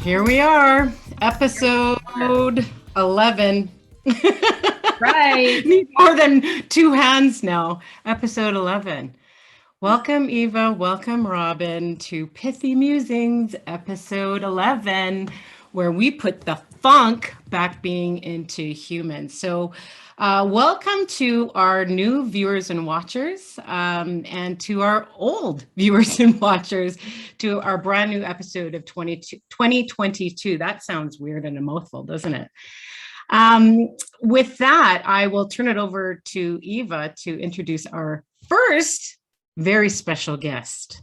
Here we are, episode 11. Right. Need more than two hands now. Episode 11. Welcome, Eva. Welcome, Robin, to Pithy Musings, episode 11, where we put the funk back being into humans. So welcome to our new viewers and watchers, and to our old viewers and watchers, to our brand new episode of 2022. That sounds weird and a mouthful, doesn't it? With that, I will turn it over to Eva to introduce our first very special guest.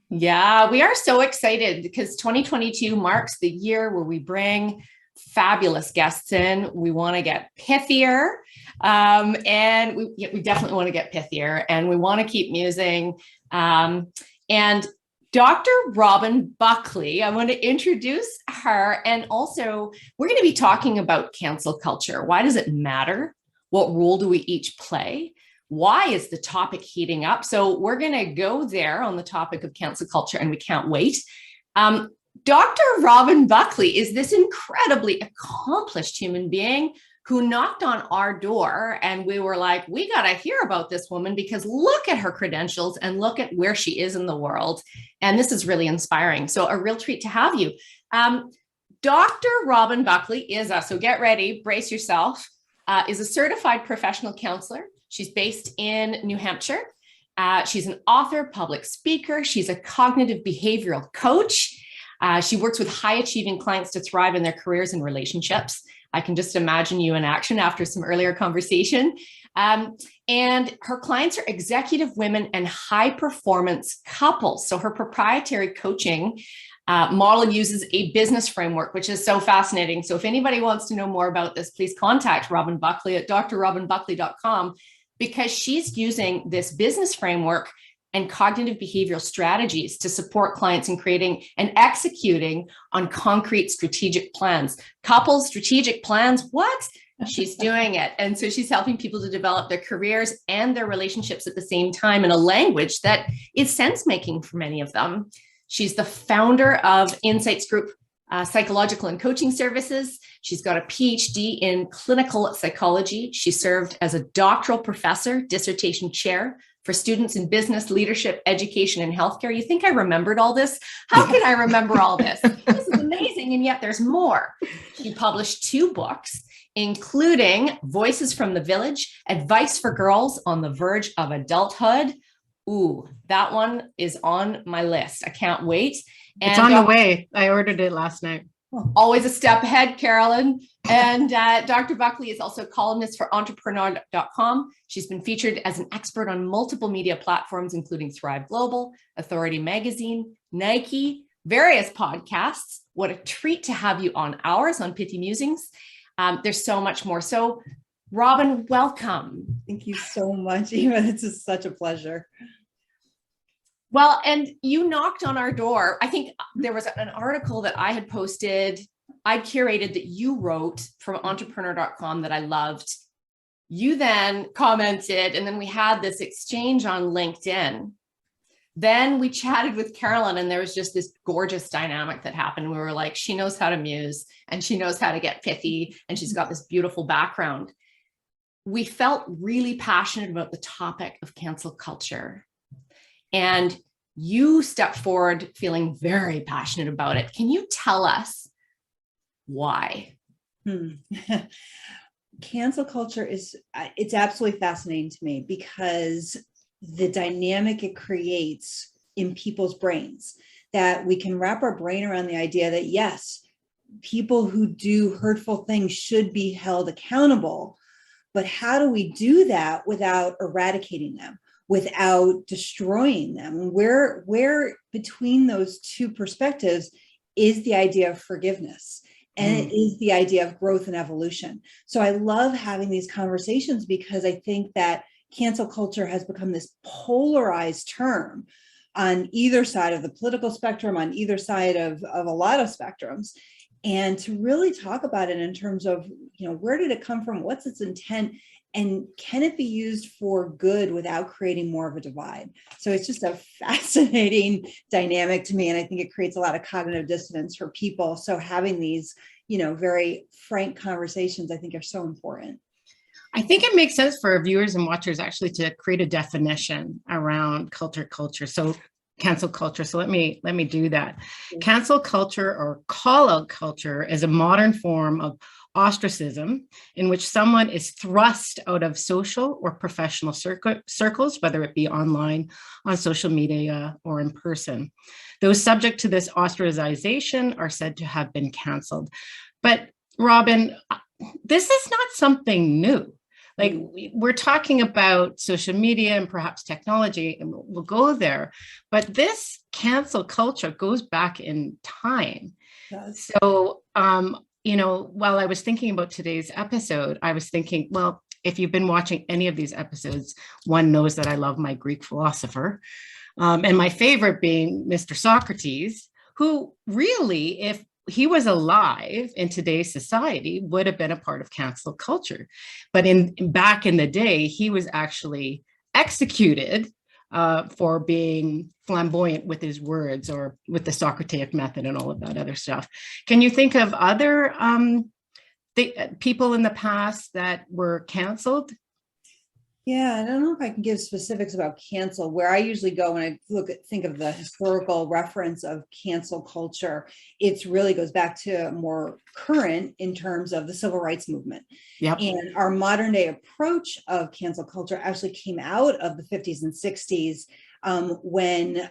Yeah, we are so excited because 2022 marks the year where we bring fabulous guests in. We want to get pithier, and we definitely want to get pithier, and we want to keep musing. And Dr. Robin Buckley, I want to introduce her. And also, we're going to be talking about cancel culture. Why does it matter? What role do we each play? Why is the topic heating up? So we're going to go there on the topic of cancel culture, and we can't wait. Dr. Robin Buckley is this incredibly accomplished human being who knocked on our door, and we were like, we got to hear about this woman because look at her credentials and look at where she is in the world. And this is really inspiring. So a real treat to have you. Dr. Robin Buckley is so get ready, brace yourself, is a certified professional counselor. She's based in New Hampshire. She's an author, public speaker. She's a cognitive behavioral coach. She works with high-achieving clients to thrive in their careers and relationships. I can just imagine you in action after some earlier conversation. And her clients are executive women and high-performance couples. So her proprietary coaching model uses a business framework, which is so fascinating. So if anybody wants to know more about this, please contact Robin Buckley at drrobinbuckley.com, because she's using this business framework and cognitive behavioral strategies to support clients in creating and executing on concrete strategic plans. Couples strategic plans, what? She's doing it. And so she's helping people to develop their careers and their relationships at the same time in a language that is sense-making for many of them. She's the founder of Insights Group Psychological and Coaching Services. She's got a PhD in clinical psychology. She served as a doctoral professor, dissertation chair for students in business, leadership, education, and healthcare. You think I remembered all this? How can I remember all this? This is amazing, and yet there's more. She published 2 books, including Voices from the Village, Advice for Girls on the Verge of Adulthood. Ooh, that one is on my list. I can't wait. And it's on the way. I ordered it last night. Always a step ahead, Caroline. And Dr. Buckley is also a columnist for entrepreneur.com. She's been featured as an expert on multiple media platforms, including Thrive Global, Authority Magazine, Nike, various podcasts. What a treat to have you on ours on Pithy Musings. There's so much more. So Robin, welcome. Thank you so much, Eva. This is such a pleasure. Well, and you knocked on our door. I think there was an article that I had posted, I curated, that you wrote from entrepreneur.com that I loved. You then commented, and then we had this exchange on LinkedIn. Then we chatted with Caroline, and there was just this gorgeous dynamic that happened. We were like, she knows how to muse, and she knows how to get pithy, and she's got this beautiful background. We felt really passionate about the topic of cancel culture. And you stepped forward feeling very passionate about it. Can you tell us why? Cancel culture it's absolutely fascinating to me because the dynamic it creates in people's brains, that we can wrap our brain around the idea that yes, people who do hurtful things should be held accountable. But how do we do that without eradicating them, without destroying them. Where between those two perspectives is the idea of forgiveness. And it is the idea of growth and evolution. So I love having these conversations because I think that cancel culture has become this polarized term on either side of the political spectrum, on either side of a lot of spectrums. And to really talk about it in terms of, where did it come from? What's its intent? And can it be used for good without creating more of a divide? So it's just a fascinating dynamic to me. And I think it creates a lot of cognitive dissonance for people. So having these, very frank conversations, I think are so important. I think it makes sense for viewers and watchers actually to create a definition around culture. So cancel culture. So let me do that. Cancel culture or call out culture is a modern form of ostracism in which someone is thrust out of social or professional circles, whether it be online, on social media, or in person. Those subject to this ostracization are said to have been canceled. But Robin, this is not something new. Like we're talking about social media and perhaps technology, and we'll go there. But this cancel culture goes back in time. Yes. So, while I was thinking about today's episode, I was thinking, well, if you've been watching any of these episodes, one knows that I love my Greek philosopher. And my favorite being Mr. Socrates, who really, if he was alive in today's society, would have been a part of cancel culture. But back in the day, he was actually executed for being flamboyant with his words or with the Socratic method and all of that other stuff. Can you think of other people in the past that were canceled? Yeah, I don't know if I can give specifics about cancel. Where I usually go when I think of the historical reference of cancel culture, it really goes back to more current in terms of the civil rights movement. Yep. And our modern day approach of cancel culture actually came out of the 50s and 60s when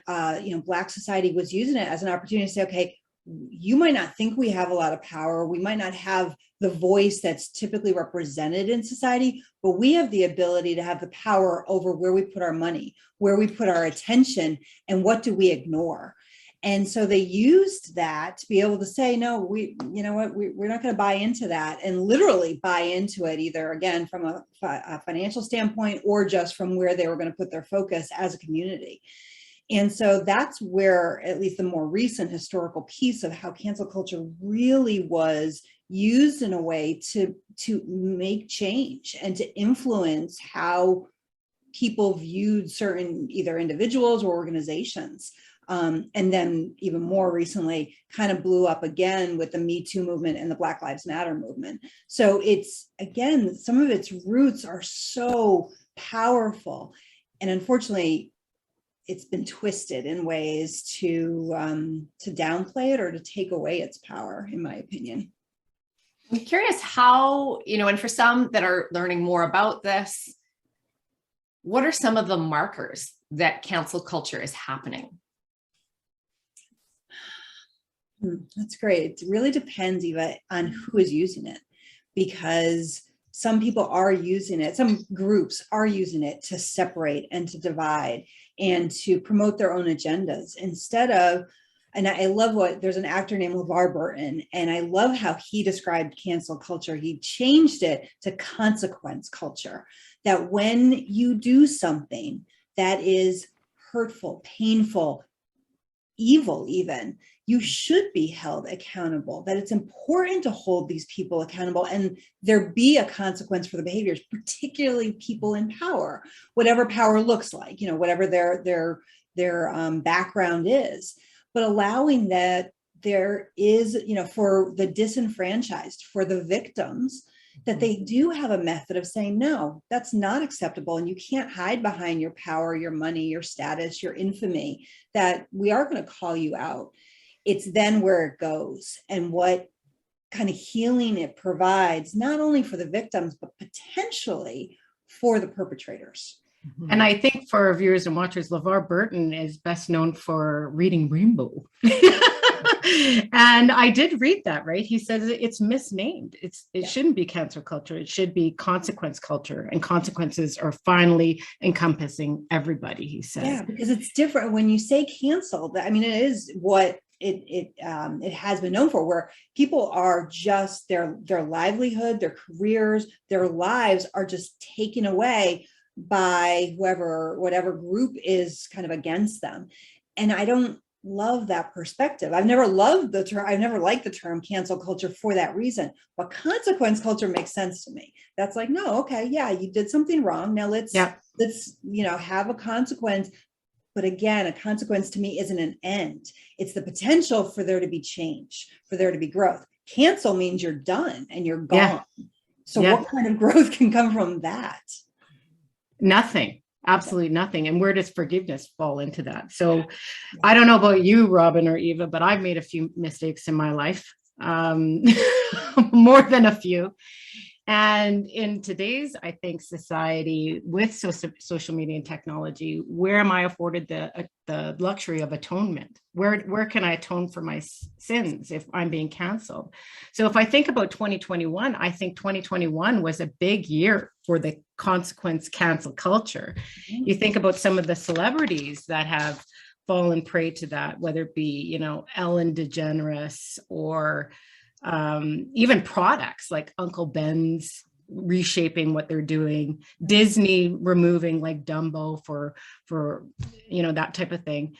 Black society was using it as an opportunity to say, okay, you might not think we have a lot of power. We might not have the voice that's typically represented in society, but we have the ability to have the power over where we put our money, where we put our attention, and what do we ignore. And so they used that to be able to say, no, we're not going to buy into that, and literally buy into it, either again from a financial standpoint or just from where they were going to put their focus as a community. And so that's where at least the more recent historical piece of how cancel culture really was used in a way to make change and to influence how people viewed certain either individuals or organizations. And then even more recently kind of blew up again with the Me Too movement and the Black Lives Matter movement. So it's, again, some of its roots are so powerful. And unfortunately, it's been twisted in ways to downplay it or to take away its power, in my opinion. I'm curious how, and for some that are learning more about this, what are some of the markers that cancel culture is happening? That's great. It really depends, Eva, on who is using it, because some people are using it, some groups are using it to separate and to divide and to promote their own agendas instead of, and I love there's an actor named LeVar Burton, and I love how he described cancel culture. He changed it to consequence culture, that when you do something that is hurtful, painful, evil even, you should be held accountable, that it's important to hold these people accountable and there be a consequence for the behaviors, particularly people in power, whatever power looks like, whatever their background is, but allowing that there is, for the disenfranchised, for the victims, that they do have a method of saying, no, that's not acceptable. And you can't hide behind your power, your money, your status, your infamy, that we are going to call you out. It's then where it goes and what kind of healing it provides, not only for the victims, but potentially for the perpetrators. And I think for viewers and watchers, LeVar Burton is best known for Reading Rainbow. And I did read that, right? He says it's misnamed. It shouldn't be cancel culture. It should be consequence culture, and consequences are finally encompassing everybody, he said. Yeah, because it's different when you say cancel. I mean, it is what it has been known for, where people are just their livelihood, their careers, their lives are just taken away by whatever group is kind of against them. And I don't love that perspective. I've never loved the term. I've never liked the term cancel culture for that reason. But consequence culture makes sense to me. That's like, no, okay, yeah, you did something wrong. Now let's have a consequence. But again, a consequence to me isn't an end. It's the potential for there to be change, for there to be growth. Cancel means you're done and you're gone. Yeah. So what kind of growth can come from that? Nothing. Absolutely nothing. And where does forgiveness fall into that? So I don't know about you, Robin or Eva, but I've made a few mistakes in my life, more than a few. And in today's, I think, society with social media and technology, where am I afforded the luxury of atonement? Where can I atone for my sins if I'm being canceled? So if I think about 2021, I think 2021 was a big year for the consequence cancel culture. You think about some of the celebrities that have fallen prey to that, whether it be, Ellen DeGeneres or even products like Uncle Ben's reshaping what they're doing, Disney removing like Dumbo for that type of thing.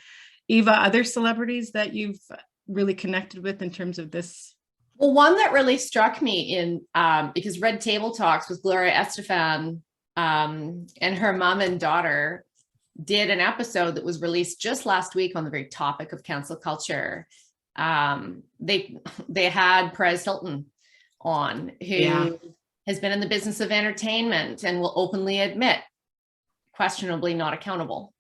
Eva, other celebrities that you've really connected with in terms of this? Well, one that really struck me in because Red Table Talks with Gloria Estefan and her mom and daughter did an episode that was released just last week on the very topic of cancel culture. They had Perez Hilton on, who has been in the business of entertainment and will openly admit questionably not accountable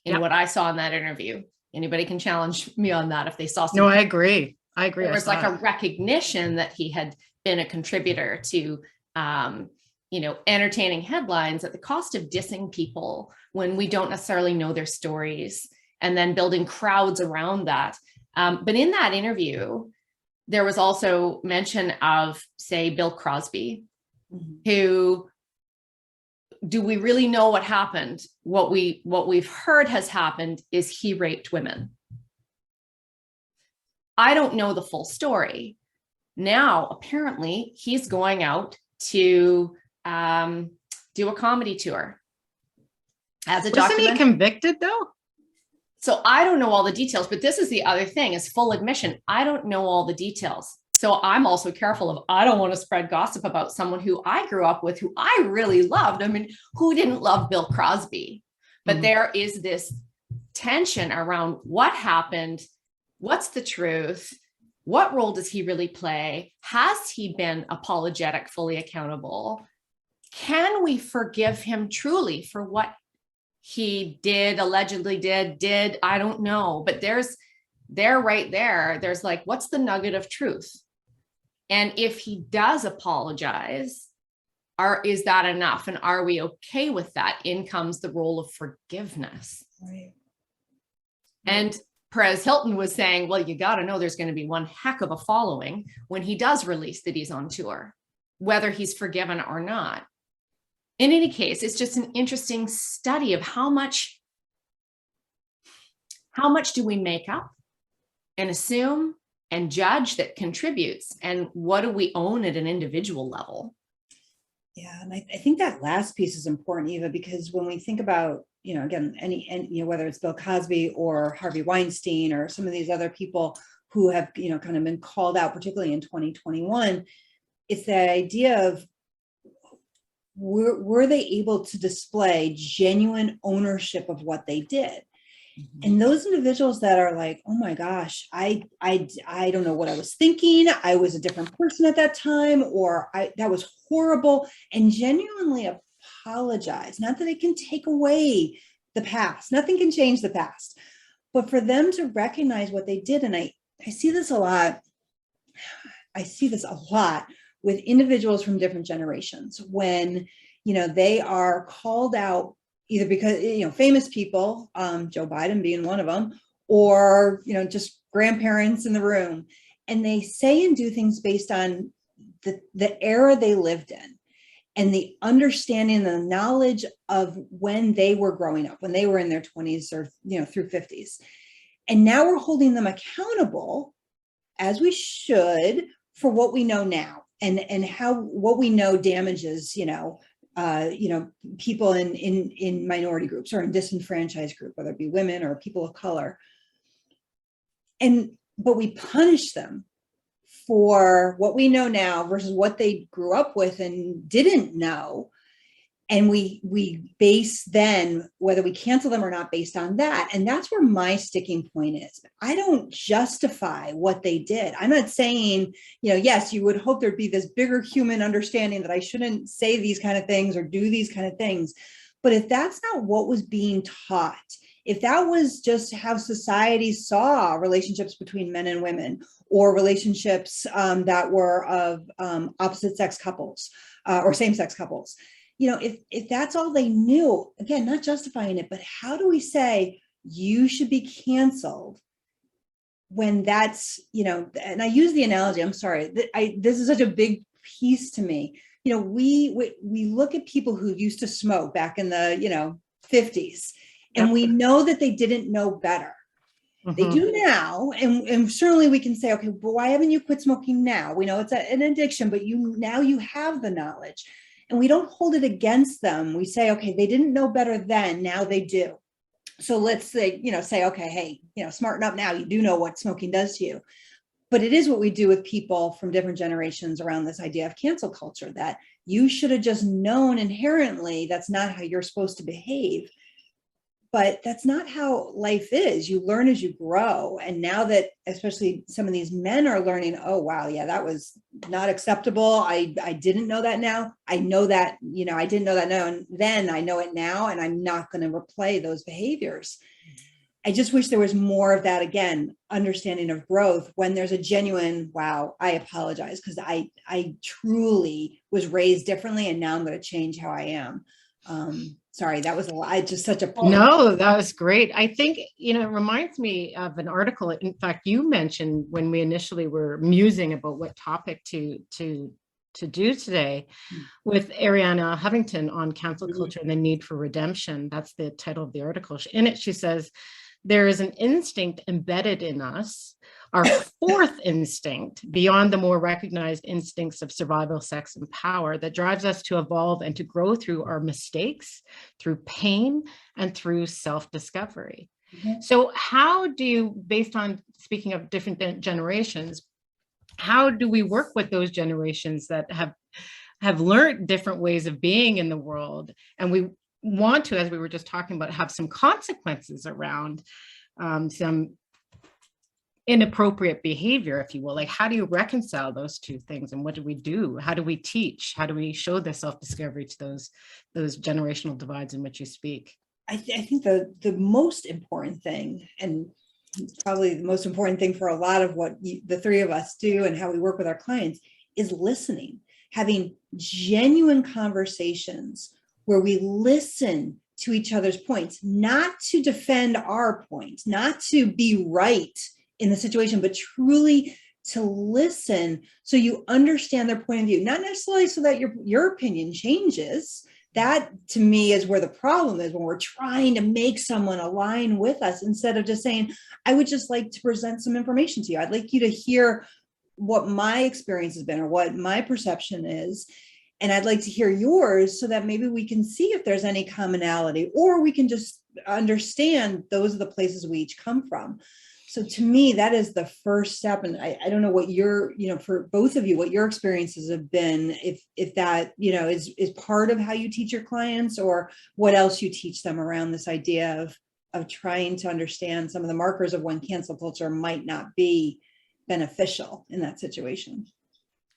in what I saw in that interview. Anybody can challenge me on that if they saw something. No, I agree. There was like a recognition that he had been a contributor to entertaining headlines at the cost of dissing people when we don't necessarily know their stories, and then building crowds around that. But in that interview, there was also mention of, say, Bill Crosby, who, do we really know what happened? What we've heard has happened is he raped women. I don't know the full story. Now, apparently, he's going out to do a comedy tour as a documentary. Wasn't he convicted though? So I don't know all the details, but this is the other thing, is full admission. I don't know all the details. So I'm also careful of, I don't want to spread gossip about someone who I grew up with, who I really loved. I mean, who didn't love Bill Crosby? But there is this tension around what happened. What's the truth? What role does he really play? Has he been apologetic, fully accountable? Can we forgive him truly for what he did, allegedly did, I don't know. But there's like, what's the nugget of truth? And if he does apologize, is that enough? And are we okay with that? In comes the role of forgiveness. Right. And Perez Hilton was saying, well, you got to know there's going to be one heck of a following when he does release that he's on tour, whether he's forgiven or not. In any case, it's just an interesting study of how much do we make up and assume and judge that contributes, and what do we own at an individual level? Yeah, and I think that last piece is important, Eva, because when we think about, again, any whether it's Bill Cosby or Harvey Weinstein or some of these other people who have, kind of been called out, particularly in 2021, it's the idea of, were they able to display genuine ownership of what they did? And those individuals that are like, oh my gosh, I don't know what I was thinking. I was a different person at that time, or that was horrible, and genuinely apologize. Not that it can take away the past. Nothing can change the past. But for them to recognize what they did, and I see this a lot. I see this a lot with individuals from different generations when, they are called out either because, famous people, Joe Biden being one of them, or, just grandparents in the room. And they say and do things based on the era they lived in and the understanding, the knowledge of when they were growing up, when they were in their 20s or, through 50s. And now we're holding them accountable, as we should, for what we know now and how what we know damages, people in minority groups or in disenfranchised group, whether it be women or people of color. But we punish them for what we know now versus what they grew up with and didn't know. And we base then whether we cancel them or not based on that. And that's where my sticking point is. I don't justify what they did. I'm not saying, yes, you would hope there'd be this bigger human understanding that I shouldn't say these kind of things or do these kind of things. But if that's not what was being taught, if that was just how society saw relationships between men and women or relationships that were of opposite sex couples or same sex couples, if that's all they knew, again, not justifying it, but how do we say you should be canceled when that's, and I use the analogy, I'm sorry, this is such a big piece to me. We look at people who used to smoke back in the, 50s, and we know that they didn't know better. Mm-hmm. They do now. And certainly we can say, okay, but why haven't you quit smoking now? We know it's an addiction, but now you have the knowledge. And we don't hold it against them. We say, okay, they didn't know better then, now they do. So let's say, okay, hey, smarten up now. You do know what smoking does to you. But it is what we do with people from different generations around this idea of cancel culture, that you should have just known inherently that's not how you're supposed to behave. But that's not how life is. You learn as you grow. And now that especially some of these men are learning, oh, wow, yeah, that was not acceptable. I didn't know that now. I know that, I didn't know that now. And then I know it now, and I'm not going to replay those behaviors. I just wish there was more of that, again, understanding of growth when there's a genuine, wow, I apologize because I truly was raised differently and now I'm going to change how I am. Sorry, that was a lot. Just such a point. No, that was great. I think, it reminds me of an article. In fact, you mentioned when we initially were musing about what topic to do today with Arianna Huffington on cancel culture and the need for redemption. That's the title of the article. In it, she says, there is an instinct embedded in us, our fourth instinct, beyond the more recognized instincts of survival, sex, and power, that drives us to evolve and to grow through our mistakes, through pain, and through self-discovery. Mm-hmm. So how do you, based on speaking of different generations, how do we work with those generations that have learned different ways of being in the world? And we want to, as we were just talking about, have some consequences around some inappropriate behavior, if you will. Like, how do you reconcile those two things? And what do we do? How do we teach? How do we show the self-discovery to those generational divides in which you speak? I think the most important thing, and probably the most important thing for a lot of what the three of us do and how we work with our clients, is listening, having genuine conversations where we listen to each other's points, not to defend our points, not to be right in the situation, but truly to listen so you understand their point of view, not necessarily so that your opinion changes. That, to me, is where the problem is, when we're trying to make someone align with us instead of just saying, I would just like to present some information to you. I'd like you to hear what my experience has been or what my perception is. And I'd like to hear yours so that maybe we can see if there's any commonality, or we can just understand those are the places we each come from. So to me, that is the first step. And I don't know what for both of you, what your experiences have been, if that, is part of how you teach your clients, or what else you teach them around this idea of trying to understand some of the markers of when cancel culture might not be beneficial in that situation.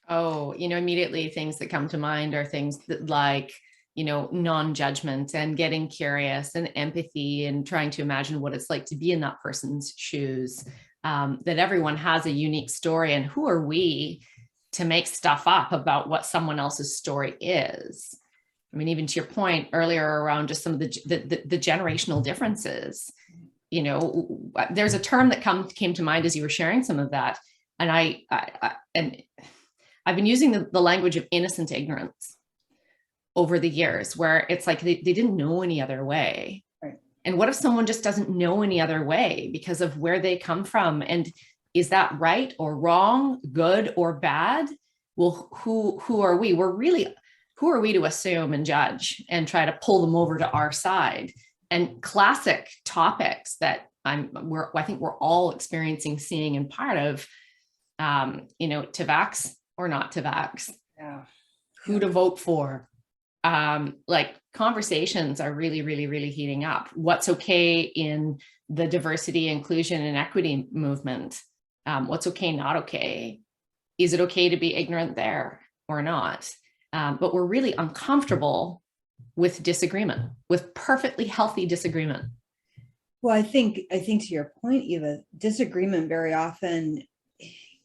Oh, immediately things that come to mind are things that like, non-judgment and getting curious and empathy and trying to imagine what it's like to be in that person's shoes, that everyone has a unique story, and who are we to make stuff up about what someone else's story is? I mean, even to your point earlier around just some of the generational differences, there's a term that came to mind as you were sharing some of that. And I've been using the language of innocent ignorance over the years, where it's like they didn't know any other way. Right. And what if someone just doesn't know any other way because of where they come from? And is that right or wrong, good or bad? Well, who are we? Who are we to assume and judge and try to pull them over to our side? And classic topics that I think we're all experiencing, seeing, and part of, to vax or not to vax, who to vote for. Like conversations are really, really, really heating up. What's okay in the diversity, inclusion, and equity movement? What's okay, not okay? Is it okay to be ignorant there or not? But we're really uncomfortable with disagreement, with perfectly healthy disagreement. Well, I think to your point, Eva, disagreement very often,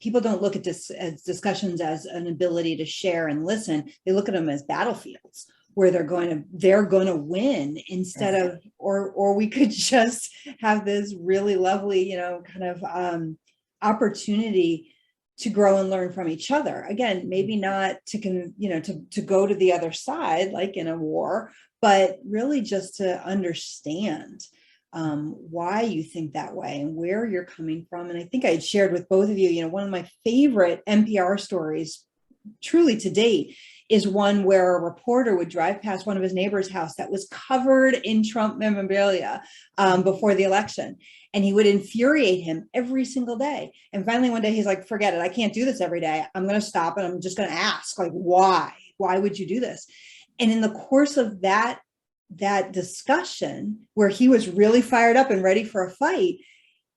people don't look at this as discussions as an ability to share and listen. They look at them as battlefields where they're going to win instead of, or we could just have this really lovely, kind of opportunity to grow and learn from each other. Again, maybe not to go to the other side, like in a war, but really just to understand why you think that way and where you're coming from. And I think I had shared with both of you, one of my favorite NPR stories truly to date is one where a reporter would drive past one of his neighbor's house that was covered in Trump memorabilia before the election. And he would infuriate him every single day. And finally, one day he's like, forget it. I can't do this every day. I'm going to stop and I'm just going to ask, like, why? Why would you do this? And in the course of that discussion, where he was really fired up and ready for a fight,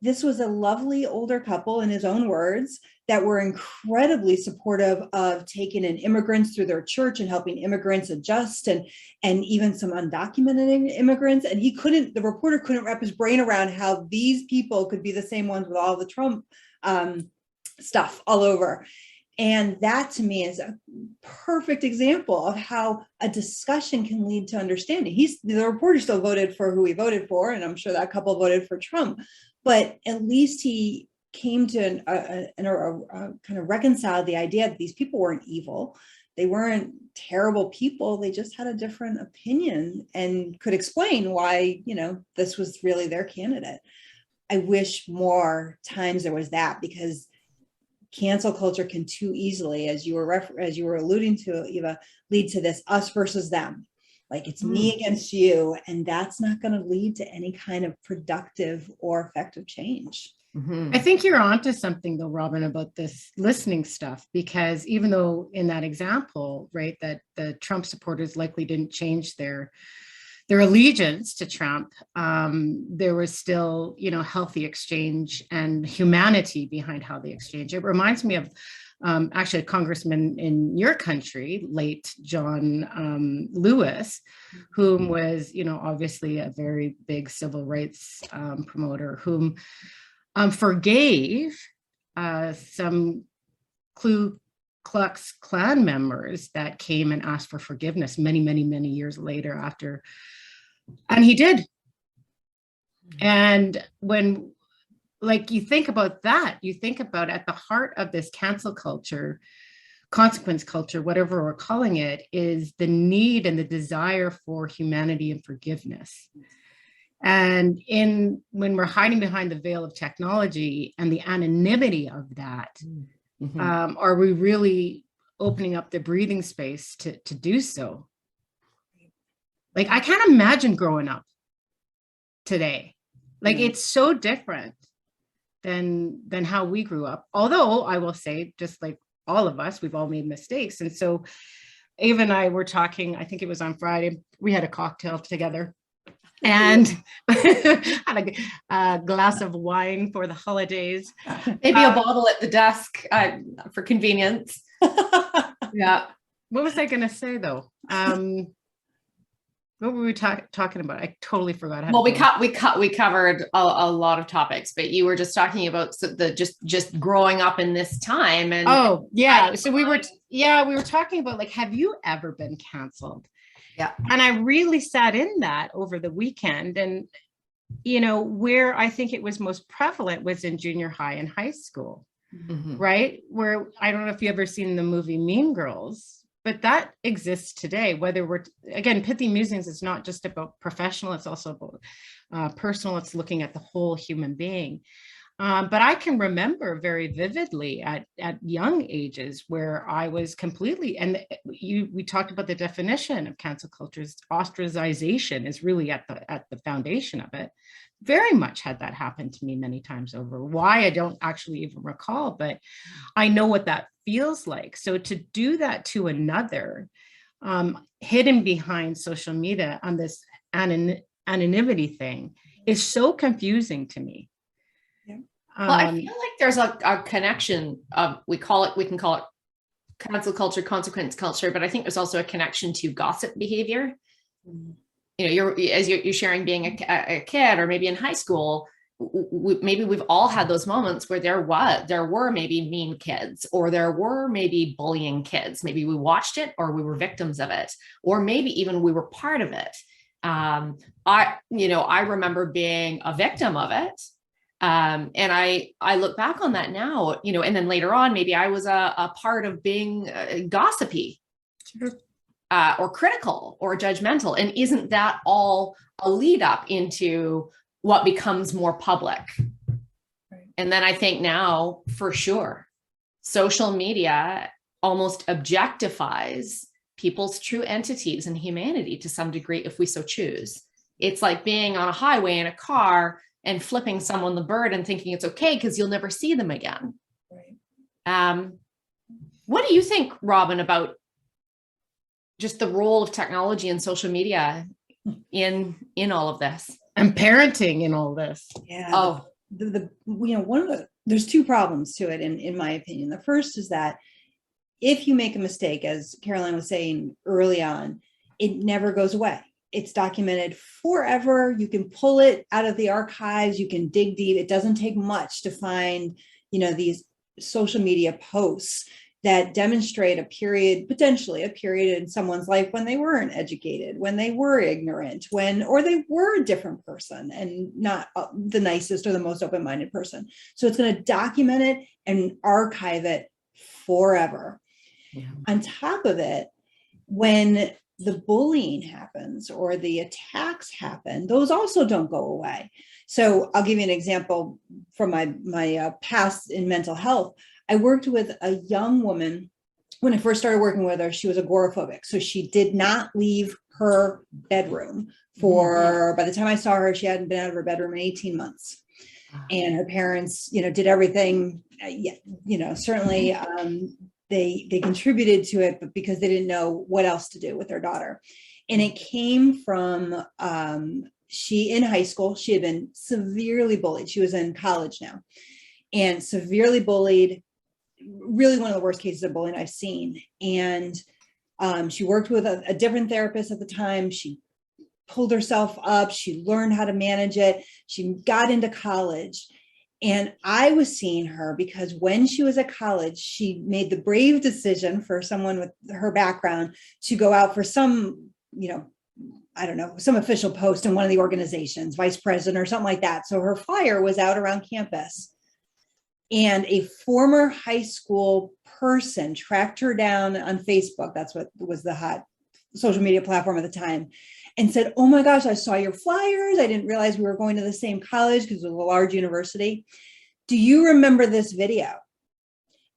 this was a lovely older couple, in his own words, that were incredibly supportive of taking in immigrants through their church and helping immigrants adjust, and even some undocumented immigrants. And the reporter couldn't wrap his brain around how these people could be the same ones with all the Trump stuff all over. And that to me is a perfect example of how a discussion can lead to understanding. The reporter still voted for who he voted for, and I'm sure that couple voted for Trump, but at least he came to kind of reconcile the idea that these people weren't evil. They weren't terrible people. They just had a different opinion and could explain why, this was really their candidate. I wish more times there was that, because cancel culture can too easily, as you were alluding to, Eva, lead to this us versus them. Like it's me against you. And that's not going to lead to any kind of productive or effective change. Mm-hmm. I think you're onto something though, Robin, about this listening stuff, because even though in that example, right, that the Trump supporters likely didn't change their allegiance to Trump, there was still, healthy exchange and humanity behind how they exchange. It reminds me of actually a congressman in your country, late John Lewis, whom was, obviously a very big civil rights promoter, whom forgave some Ku Klux Klan members that came and asked for forgiveness many, many, many years later after, and he did. And when, like, you think about that, you think about at the heart of this cancel culture, consequence culture, whatever we're calling it, is the need and the desire for humanity and forgiveness. And when we're hiding behind the veil of technology and the anonymity of that, are we really opening up the breathing space to do so? Like, I can't imagine growing up today. Like, it's so different than how we grew up. Although I will say, just like all of us, we've all made mistakes. And so Eva and I were talking, I think it was on Friday, we had a cocktail together and had a glass of wine for the holidays. Maybe a bottle at the desk for convenience. Yeah. What was I going to say though? What were we talking about? I totally forgot. Well, we covered a lot of topics, but you were just talking about just growing up in this time. And so we were talking about, like, have you ever been canceled? Yeah. And I really sat in that over the weekend, and where I think it was most prevalent was in junior high and high school, right? Where, I don't know if you ever seen the movie Mean Girls, but that exists today. Whether again, Pithy Musings is not just about professional, it's also about personal. It's looking at the whole human being. But I can remember very vividly at young ages where I was completely, and we talked about the definition of cancel culture's ostracization is really at the foundation of it. Very much had that happen to me many times over. Why, I don't actually even recall, but I know what that feels like. So to do that to another, hidden behind social media on this anonymity thing, is so confusing to me. Well, I feel like there's a connection of, we can call it cancel culture, consequence culture, but I think there's also a connection to gossip behavior. You're sharing being a kid, or maybe in high school, maybe we've all had those moments where there were maybe mean kids, or there were maybe bullying kids. Maybe we watched it, or we were victims of it, or maybe even we were part of it. I remember being a victim of it. And I look back on that now, and then later on, maybe I was a part of being gossipy, or critical or judgmental. And isn't that all a lead up into what becomes more public? Right. And then I think now, for sure, social media almost objectifies people's true entities and humanity to some degree, if we so choose. It's like being on a highway in a car and flipping someone the bird and thinking it's okay because you'll never see them again. Right. What do you think, Robin, about just the role of technology and social media in all of this? And parenting in all this? Yeah. There's two problems to it, in my opinion. The first is that if you make a mistake, as Caroline was saying early on, it never goes away. It's documented forever. You can pull it out of the archives. You can dig deep. It doesn't take much to find, these social media posts that demonstrate potentially a period in someone's life when they weren't educated, when they were ignorant, or they were a different person and not the nicest or the most open-minded person. So it's going to document it and archive it forever. Yeah. On top of it, when the bullying happens or the attacks happen, those also don't go away. So I'll give you an example from my past in mental health. I worked with a young woman. When I first started working with her, she was agoraphobic. So she did not leave her bedroom by the time I saw her, she hadn't been out of her bedroom in 18 months. And her parents, did everything, certainly, they contributed to it, but because they didn't know what else to do with their daughter. And it came from, she in high school, she had been severely bullied. She was in college now, and severely bullied, really one of the worst cases of bullying I've seen. And she worked with a different therapist at the time. She pulled herself up. She learned how to manage it. She got into college. And I was seeing her because when she was at college, she made the brave decision, for someone with her background, to go out for some, some official post in one of the organizations, vice president or something like that. So her flyer was out around campus. And a former high school person tracked her down on Facebook. That's what was the hot social media platform at the time. And said, "Oh my gosh, I saw your flyers. I didn't realize we were going to the same college," because it was a large university. "Do you remember this video?"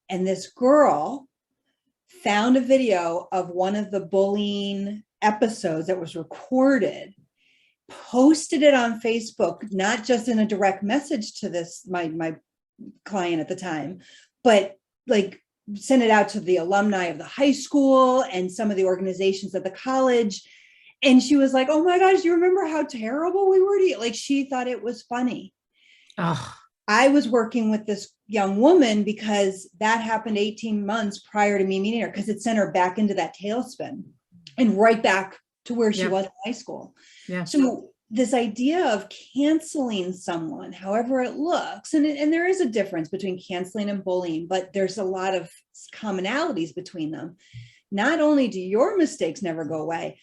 And this girl found a video of one of the bullying episodes that was recorded, posted it on Facebook, not just in a direct message to my client at the time, but like sent it out to the alumni of the high school and some of the organizations at the college. And she was like, "Oh my gosh, you remember how terrible we were to you?" Like, she thought it was funny. Oh. I was working with this young woman because that happened 18 months prior to me meeting her, because it sent her back into that tailspin and right back to where she was in high school. Yeah. So this idea of canceling someone, however it looks, and there is a difference between canceling and bullying, but there's a lot of commonalities between them. Not only do your mistakes never go away,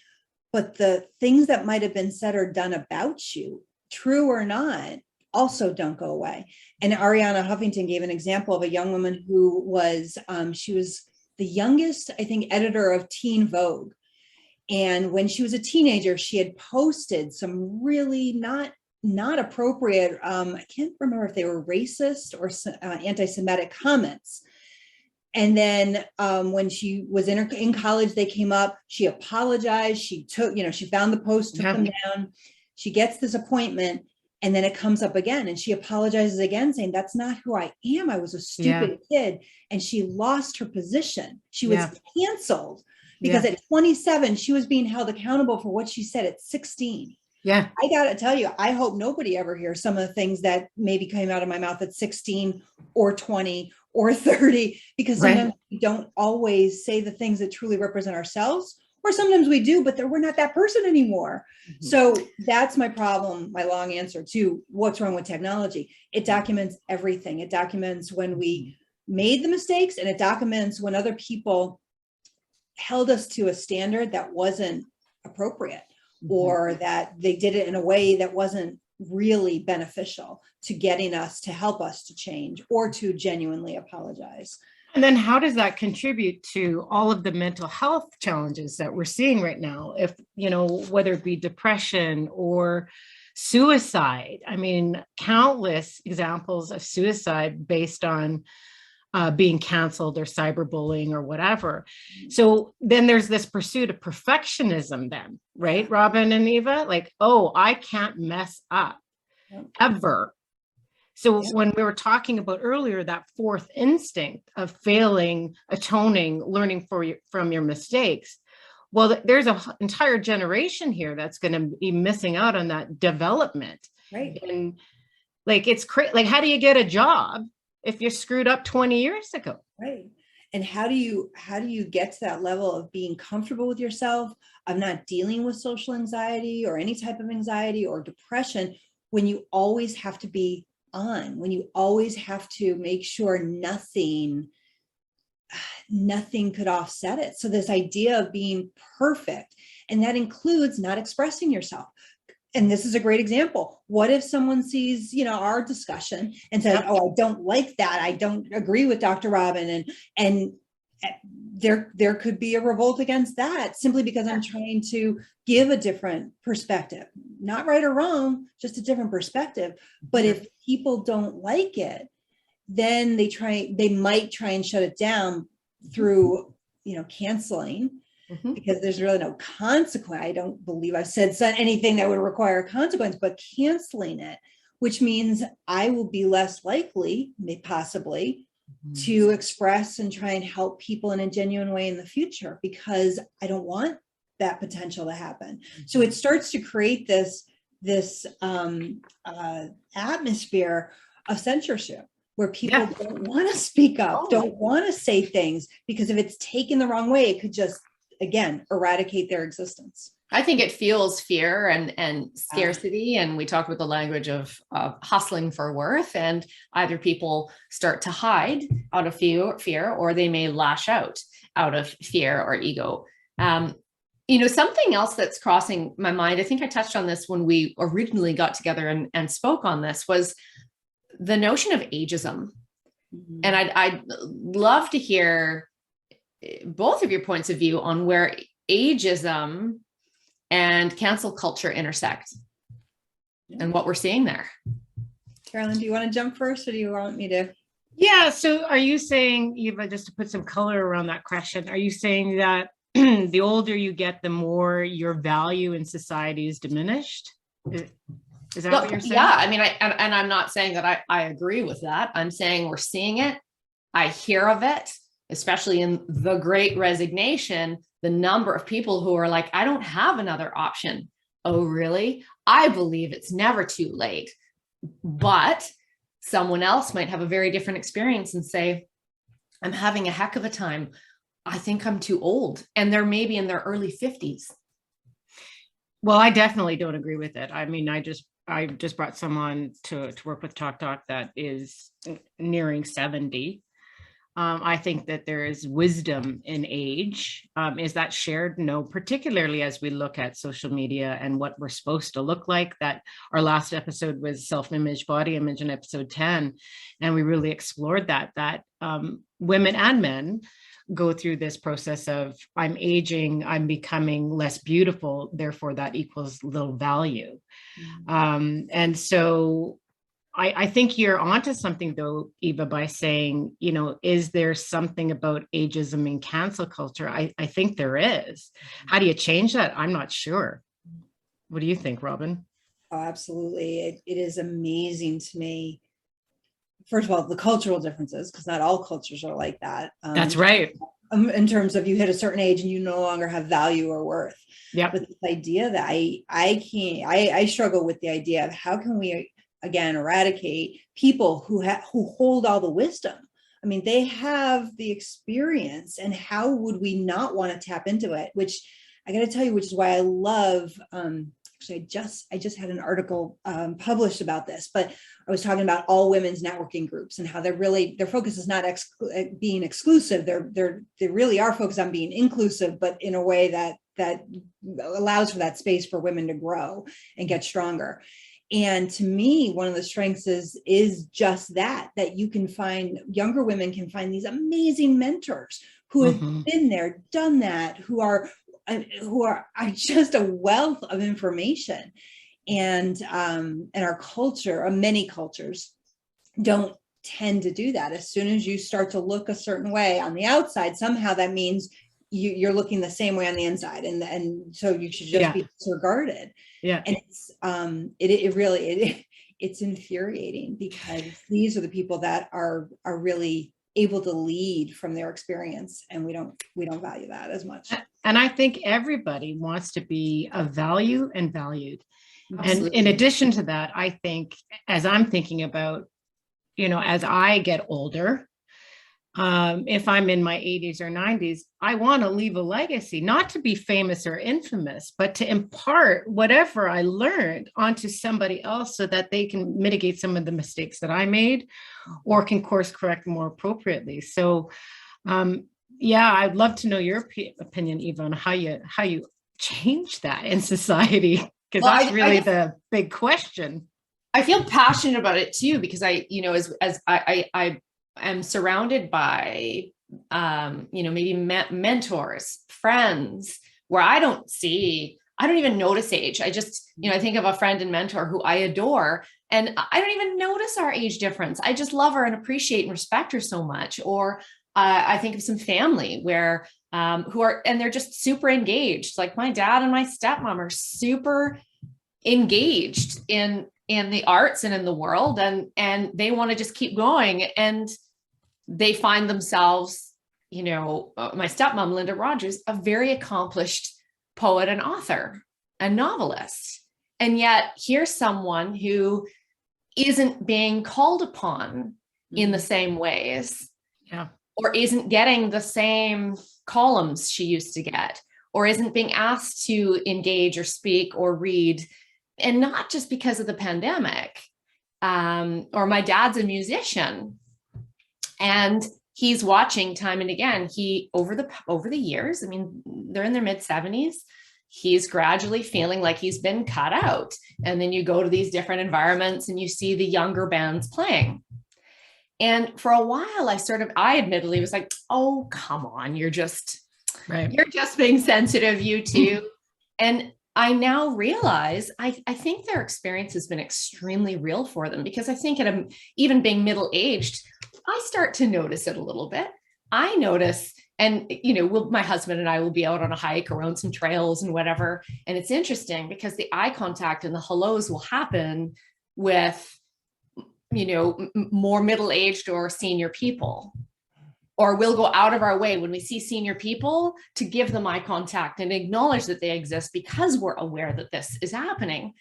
but the things that might have been said or done about you true or not, also don't go away. And Arianna Huffington gave an example of a young woman who was, she was the youngest, I think, editor of Teen Vogue. And when she was a teenager, she had posted some really not appropriate, I can't remember if they were racist or anti-Semitic comments. And then when she was in college, they came up, she apologized, she took, she found the post, took them down, she gets this appointment, and then it comes up again and she apologizes again, saying, that's not who I am. I was a stupid kid. And she lost her position. She was canceled because at 27, she was being held accountable for what she said at 16. Yeah. I got to tell you, I hope nobody ever hears some of the things that maybe came out of my mouth at 16 or 20 or 30, because sometimes we don't always say the things that truly represent ourselves, or sometimes we do, but we're not that person anymore. Mm-hmm. So that's my problem, my long answer to what's wrong with technology. It documents everything. It documents when we made the mistakes, and it documents when other people held us to a standard that wasn't appropriate, or that they did it in a way that wasn't really beneficial to getting us to help us to change or to genuinely apologize. And then how does that contribute to all of the mental health challenges that we're seeing right now? If, whether it be depression or suicide, I mean, countless examples of suicide based on being canceled or cyberbullying or whatever. So then there's this pursuit of perfectionism then, right, Robin and Eva? Like, oh, I can't mess up ever. So when we were talking about earlier, that fourth instinct of failing, atoning, learning from your mistakes, well, there's an entire generation here that's going to be missing out on that development. Right. And like, it's crazy. Like, how do you get a job if you're screwed up 20 years ago? Right. And how do you get to that level of being comfortable with yourself, of not dealing with social anxiety or any type of anxiety or depression, when you always have to be on, when you always have to make sure nothing could offset it? So this idea of being perfect, and that includes not expressing yourself. And this is a great example. What if someone sees, our discussion and says, oh, I don't like that. I don't agree with Dr. Robin. And there could be a revolt against that simply because I'm trying to give a different perspective, not right or wrong, just a different perspective. But if people don't like it, then they might try and shut it down through, canceling. Mm-hmm. Because there's really no consequence. I don't believe I've said anything that would require a consequence, but canceling it, which means I will be less likely, possibly, to express and try and help people in a genuine way in the future, because I don't want that potential to happen. So it starts to create this atmosphere of censorship, where people don't want to speak up, don't want to say things, because if it's taken the wrong way, it could just, again, eradicate their existence. I think it fuels fear and scarcity. And we talk about the language of hustling for worth, and either people start to hide out of fear, or they may lash out of fear or ego. Something else that's crossing my mind, I think I touched on this when we originally got together and spoke on this, was the notion of ageism. Mm-hmm. And I'd love to hear both of your points of view on where ageism and cancel culture intersect and what we're seeing there. Caroline, do you want to jump first, or do you want me to? Yeah. So are you saying, Eva, just to put some color around that question, are you saying that the older you get, the more your value in society is diminished? Is that what you're saying? Yeah. I mean, I'm not saying that I agree with that. I'm saying we're seeing it. I hear of it, especially in the Great Resignation, the number of people who are like, I don't have another option. Oh, really? I believe it's never too late. But someone else might have a very different experience and say, I'm having a heck of a time. I think I'm too old. And they're maybe in their early 50s. Well, I definitely don't agree with it. I mean, I just brought someone to work with Talk that is nearing 70. I think that there is wisdom in age. Is that shared? No, particularly as we look at social media and what we're supposed to look like. That our last episode was self-image, body image in episode 10. And we really explored that women and men go through this process of I'm aging, I'm becoming less beautiful, therefore that equals little value. And so I think you're onto something though, Eva, by saying, is there something about ageism in cancel culture? I think there is. How do you change that? I'm not sure. What do you think, Robin? Oh, absolutely. It is amazing to me. First of all, the cultural differences, because not all cultures are like that. That's right. In terms of you hit a certain age and you no longer have value or worth. Yeah. But this idea that I struggle with the idea of how can we again eradicate people who hold all the wisdom. I mean, they have the experience, and how would we not want to tap into it? Which I got to tell you, which is why I love. Actually, I just had an article published about this, but I was talking about all women's networking groups and how their focus is not being exclusive. They really are focused on being inclusive, but in a way that allows for that space for women to grow and get stronger. And to me, one of the strengths is just that you can find, younger women can find these amazing mentors who have been there, done that, who are just a wealth of information. And our culture, many cultures, don't tend to do that. As soon as you start to look a certain way on the outside, somehow that means you're looking the same way on the inside, and so you should just be disregarded. Yeah, and it's infuriating, because these are the people that are really able to lead from their experience, and we don't value that as much. And I think everybody wants to be of value and valued. Absolutely. And in addition to that, I think, as I'm thinking about, as I get older, if I'm in my 80s or 90s, I want to leave a legacy, not to be famous or infamous, but to impart whatever I learned onto somebody else so that they can mitigate some of the mistakes that I made or can course correct more appropriately. So, I'd love to know your opinion, Eva, on how you change that in society, because that's really the big question. I feel passionate about it too, because I am surrounded by, maybe mentors, friends, where I don't even notice age. I just, I think of a friend and mentor who I adore, and I don't even notice our age difference. I just love her and appreciate and respect her so much. Or I think of some family where, and they're just super engaged. Like my dad and my stepmom are super engaged in the arts and in the world, and they want to just keep going. And they find themselves, my stepmom, Linda Rogers, a very accomplished poet and author and novelist. And yet here's someone who isn't being called upon in the same ways, or isn't getting the same columns she used to get, or isn't being asked to engage or speak or read. And not just because of the pandemic, or my dad's a musician, and he's watching time and again, over the years, I mean, they're in their mid-70s, he's gradually feeling like he's been cut out. And then you go to these different environments and you see the younger bands playing. And for a while, I admittedly was like, oh, come on, you're just being sensitive, you two. And I now realize, I think their experience has been extremely real for them, because I think even being middle-aged, I start to notice it a little bit. I notice, and my husband and I will be out on a hike around some trails and whatever. And it's interesting because the eye contact and the hellos will happen with, more middle-aged or senior people. Or we'll go out of our way when we see senior people to give them eye contact and acknowledge that they exist, because we're aware that this is happening.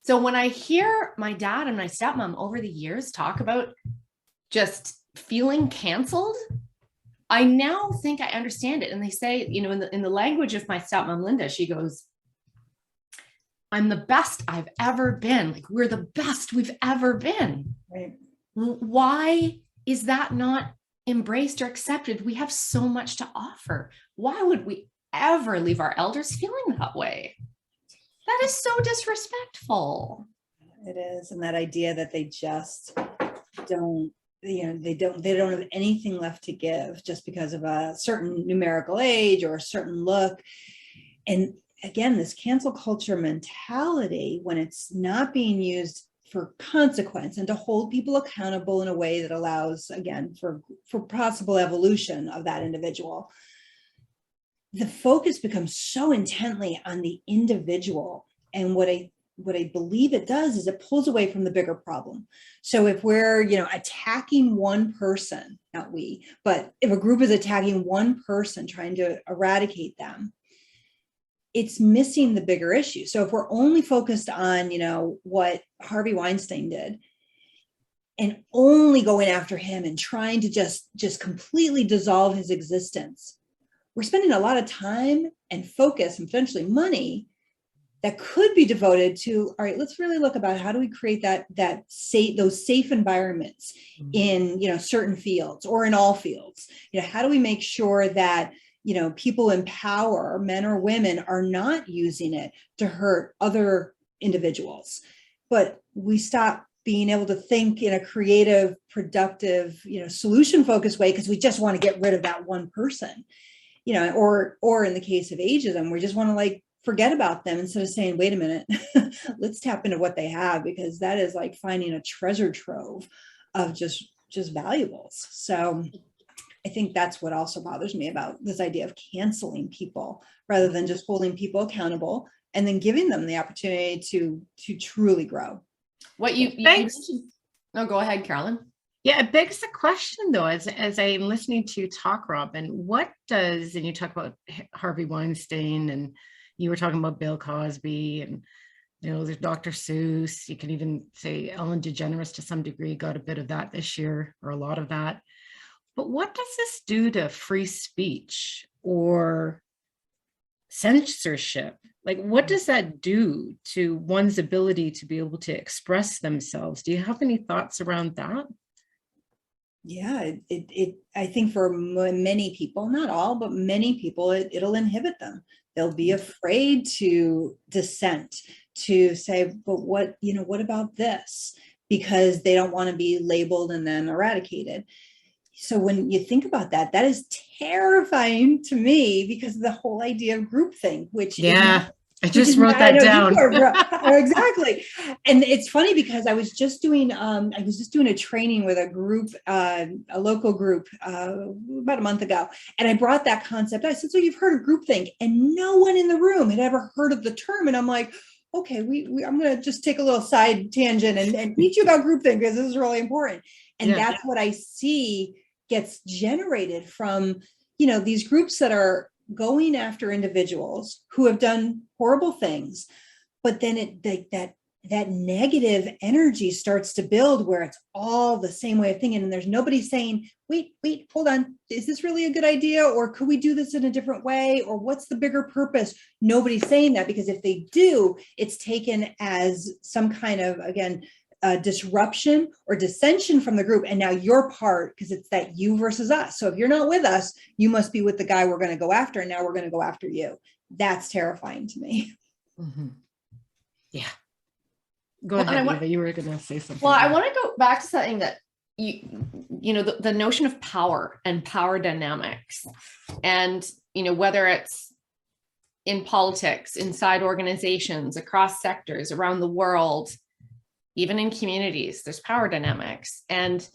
So when I hear my dad and my stepmom over the years talk about just feeling canceled, I now think I understand it. And they say, in the language of my stepmom, Linda, she goes, I'm the best I've ever been. Like, we're the best we've ever been. Right. Why is that not embraced or accepted. We have so much to offer. Why would we ever leave our elders feeling that way? That is so disrespectful. It is. And that idea that they just don't, they don't have anything left to give just because of a certain numerical age or a certain look. And again, this cancel culture mentality, when it's not being used for consequence and to hold people accountable in a way that allows, again, for possible evolution of that individual, the focus becomes so intently on the individual. And what I believe it does is it pulls away from the bigger problem. So if we're, attacking one person, not we, but if a group is attacking one person, trying to eradicate them, it's missing the bigger issue. So if we're only focused on, what Harvey Weinstein did and only going after him and trying to just completely dissolve his existence, we're spending a lot of time and focus and potentially money that could be devoted to, all right, let's really look about how do we create those safe environments in, certain fields or in all fields. How do we make sure that, people in power, men or women, are not using it to hurt other individuals? But we stop being able to think in a creative, productive, solution-focused way because we just want to get rid of that one person, or in the case of ageism, we just want to forget about them instead of saying, wait a minute, let's tap into what they have, because that is like finding a treasure trove of just valuables. So I think that's what also bothers me about this idea of canceling people rather than just holding people accountable and then giving them the opportunity to truly grow. What you mentioned. No, go ahead, Caroline. Yeah, it begs the question though, as I'm listening to you talk, Robin, and you talk about Harvey Weinstein, and you were talking about Bill Cosby, and there's Dr. Seuss. You can even say Ellen DeGeneres to some degree got a bit of that this year, or a lot of that. But what does this do to free speech or censorship? What does that do to one's ability to be able to express themselves? Do you have any thoughts around that? Yeah, I think for many people, not all, but many people, it'll inhibit them. They'll be afraid to dissent, to say, but what about this? Because they don't want to be labeled and then eradicated. So when you think about that, that is terrifying to me because of the whole idea of groupthink, which I just wrote that down. Exactly. And it's funny because I was just doing a training with a group, a local group, about a month ago. And I brought that concept. I said, so you've heard of groupthink? And no one in the room had ever heard of the term. And I'm like, okay, I'm going to just take a little side tangent and teach you about groupthink because this is really important. And that's what I see gets generated from, these groups that are going after individuals who have done horrible things, but then that negative energy starts to build where it's all the same way of thinking, and there's nobody saying, wait, hold on, is this really a good idea, or could we do this in a different way, or what's the bigger purpose? Nobody's saying that, because if they do, it's taken as some kind of, again, disruption or dissension from the group, and now you're part, because it's that you versus us. So if you're not with us, you must be with the guy we're going to go after, and now we're going to go after you. That's terrifying to me. Mm-hmm. Yeah. Go ahead, Eva, you were going to say something. Well, I want to go back to something that the notion of power and power dynamics, and whether it's in politics, inside organizations, across sectors, around the world, even in communities, there's power dynamics. And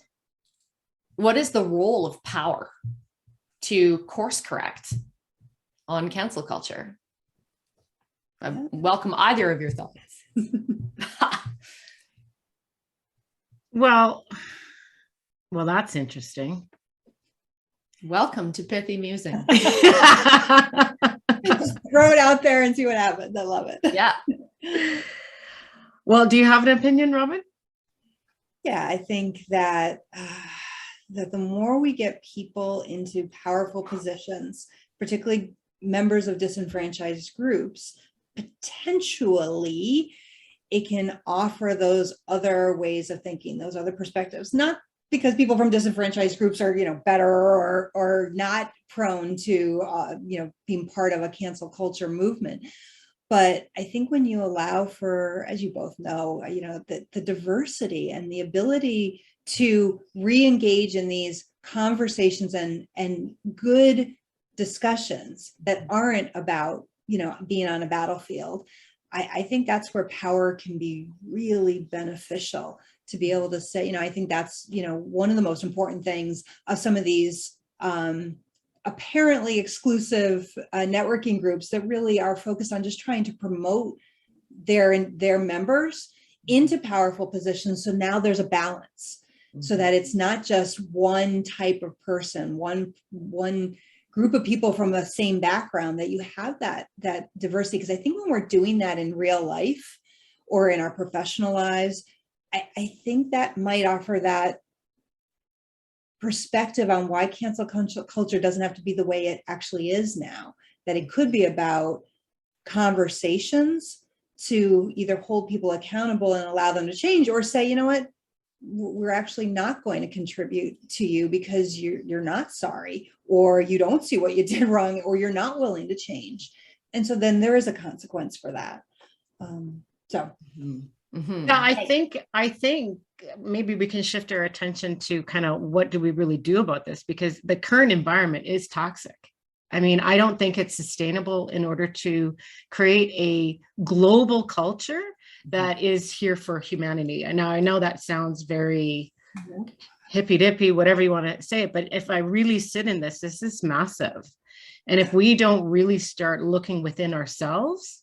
what is the role of power to course correct on cancel culture? I welcome either of your thoughts. Well, that's interesting. Welcome to Pithy Musings. Just throw it out there and see what happens. I love it. Yeah. Well, do you have an opinion, Robin? Yeah, I think that that the more we get people into powerful positions, particularly members of disenfranchised groups, potentially it can offer those other ways of thinking, those other perspectives, not because people from disenfranchised groups are, better or not prone to, being part of a cancel culture movement. But I think when you allow for, as you both know, the diversity and the ability to re-engage in these conversations and good discussions that aren't about, being on a battlefield, I think that's where power can be really beneficial, to be able to say, I think that's, one of the most important things of some of these apparently exclusive networking groups that really are focused on just trying to promote their members into powerful positions. So now there's a balance, so that it's not just one type of person, one group of people from the same background, that you have that diversity. Because I think when we're doing that in real life or in our professional lives, I think that might offer that perspective on why cancel culture doesn't have to be the way it actually is now, that it could be about conversations to either hold people accountable and allow them to change, or say, you know what, we're actually not going to contribute to you because you're not sorry, or you don't see what you did wrong, or you're not willing to change. And so then there is a consequence for that. Yeah, I think maybe we can shift our attention to kind of what do we really do about this, because the current environment is toxic. I mean, I don't think it's sustainable in order to create a global culture that is here for humanity. And now I know that sounds very hippy dippy, whatever you want to say, but if I really sit in this is massive. And if we don't really start looking within ourselves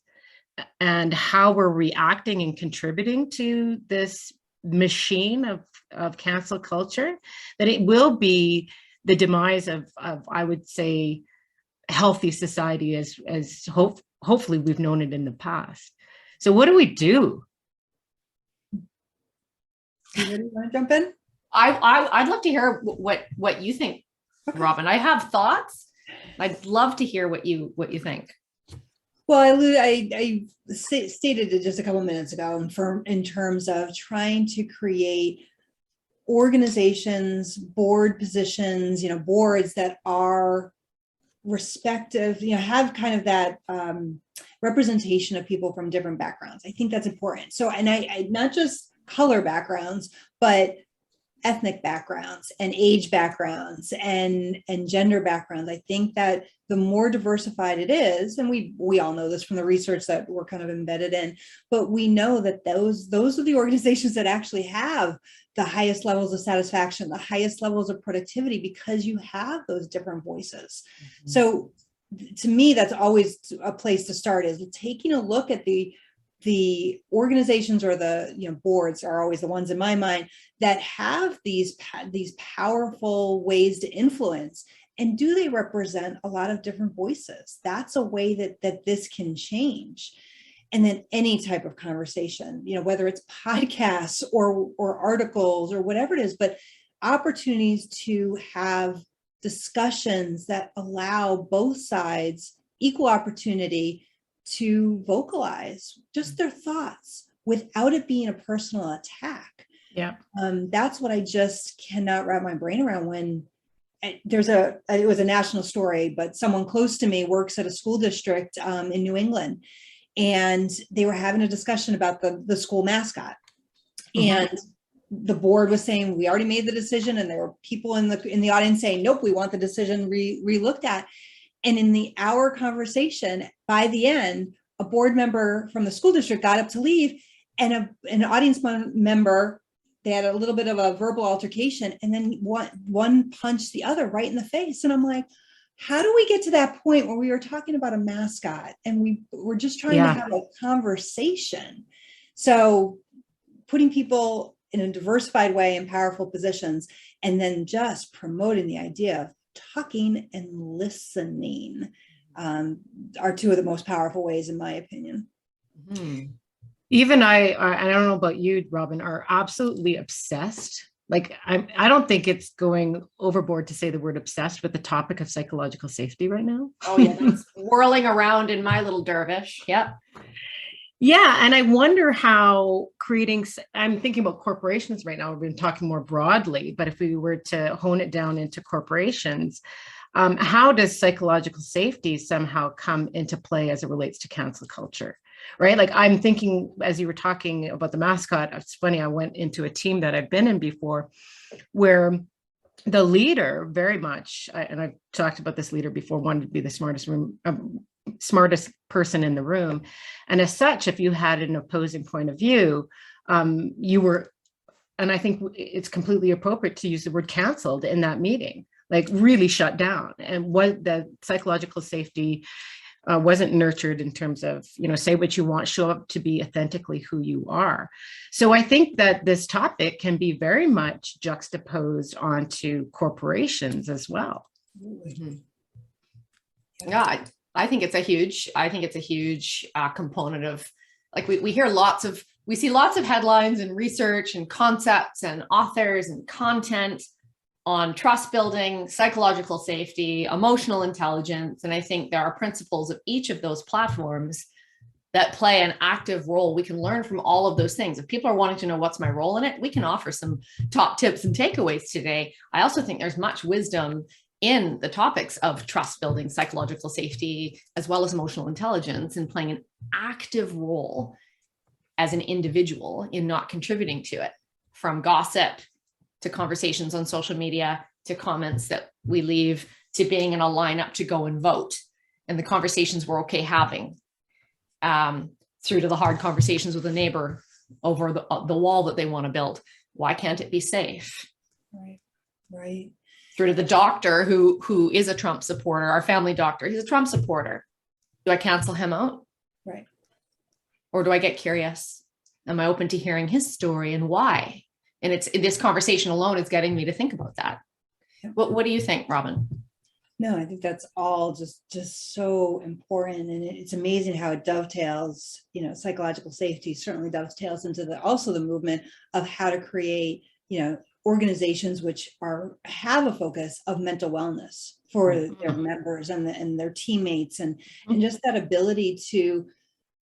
and how we're reacting and contributing to this machine of cancel culture, then it will be the demise of I would say, healthy society as hopefully we've known it in the past. So what do we do? You want to jump in? I'd love to hear what you think, Robin. I have thoughts. I'd love to hear what you think. Well, I stated it just a couple minutes ago in terms of trying to create organizations, board positions, boards that are respective, have kind of that representation of people from different backgrounds. I think that's important. So, and I not just color backgrounds, but ethnic backgrounds and age backgrounds and gender backgrounds. I think that the more diversified it is, and we all know this from the research that we're kind of embedded in, but we know that those are the organizations that actually have the highest levels of satisfaction, the highest levels of productivity, because you have those different voices. Mm-hmm. So to me, that's always a place to start, is taking a look at the organizations, or the boards are always the ones in my mind that have these powerful ways to influence, and do they represent a lot of different voices? That's a way that this can change. And then any type of conversation, whether it's podcasts or articles or whatever it is, but opportunities to have discussions that allow both sides equal opportunity to vocalize just their thoughts without it being a personal attack. Yeah. That's what I just cannot wrap my brain around. When it was a national story, but someone close to me works at a school district in New England, and they were having a discussion about the school mascot. Mm-hmm. And the board was saying, we already made the decision. And there were people in the audience saying, nope, we want the decision re-looked at. And in the hour conversation, by the end, a board member from the school district got up to leave, and an audience member, they had a little bit of a verbal altercation, and then one punched the other right in the face. And I'm like, how do we get to that point where we were talking about a mascot and we were just trying to have a conversation? So putting people in a diversified way in powerful positions, and then just promoting the idea of talking and listening are two of the most powerful ways, in my opinion. Mm-hmm. Even I don't know about you, Robin, are absolutely obsessed. Like, I don't think it's going overboard to say the word obsessed with the topic of psychological safety right now. Oh yeah, that's whirling around in my little dervish. Yep. Yeah, and I wonder how I'm thinking about corporations right now. We've been talking more broadly, but if we were to hone it down into corporations, how does psychological safety somehow come into play as it relates to cancel culture? Right. Like I'm thinking as you were talking about the mascot, it's funny, I went into a team that I've been in before where the leader very much, and I've talked about this leader before, wanted to be the smartest person in the room. And as such, if you had an opposing point of view, you were, and I think it's completely appropriate to use the word canceled in that meeting, like really shut down. And what the psychological safety wasn't nurtured in terms of, say what you want, show up to be authentically who you are. So I think that this topic can be very much juxtaposed onto corporations as well. Mm-hmm. Yeah, I think it's a huge component of, like, we see lots of headlines and research and concepts and authors and content on trust building, psychological safety, emotional intelligence. And I think there are principles of each of those platforms that play an active role. We can learn from all of those things. If people are wanting to know what's my role in it, we can offer some top tips and takeaways today. I also think there's much wisdom in the topics of trust building, psychological safety, as well as emotional intelligence, and playing an active role as an individual in not contributing to it, from gossip to conversations on social media, to comments that we leave, to being in a lineup to go and vote, and the conversations we're okay having, through to the hard conversations with a neighbor over the wall that they want to build. Why can't it be safe? Right. Through to the doctor who is a Trump supporter, our family doctor, he's a Trump supporter. Do I cancel him out? Right. Or do I get curious? Am I open to hearing his story and why? And this conversation alone is getting me to think about that. Yeah. What do you think, Robin? No, I think that's all just so important. And it's amazing how it dovetails, psychological safety certainly dovetails into also the movement of how to create, organizations which have a focus of mental wellness for their members and their teammates, and just that ability to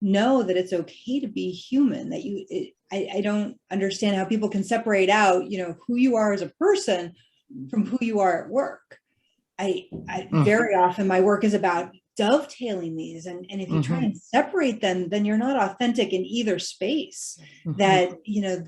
know that it's okay to be human, that I don't understand how people can separate out, who you are as a person from who you are at work. I very often my work is about dovetailing these, and if you try and separate them, then you're not authentic in either space. That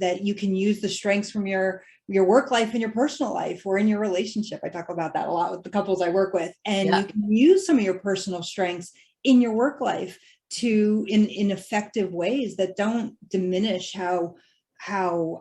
that you can use the strengths from your work life and your personal life, or in your relationship. I talk about that a lot with the couples I work with, and you can use some of your personal strengths in your work life in effective ways that don't diminish how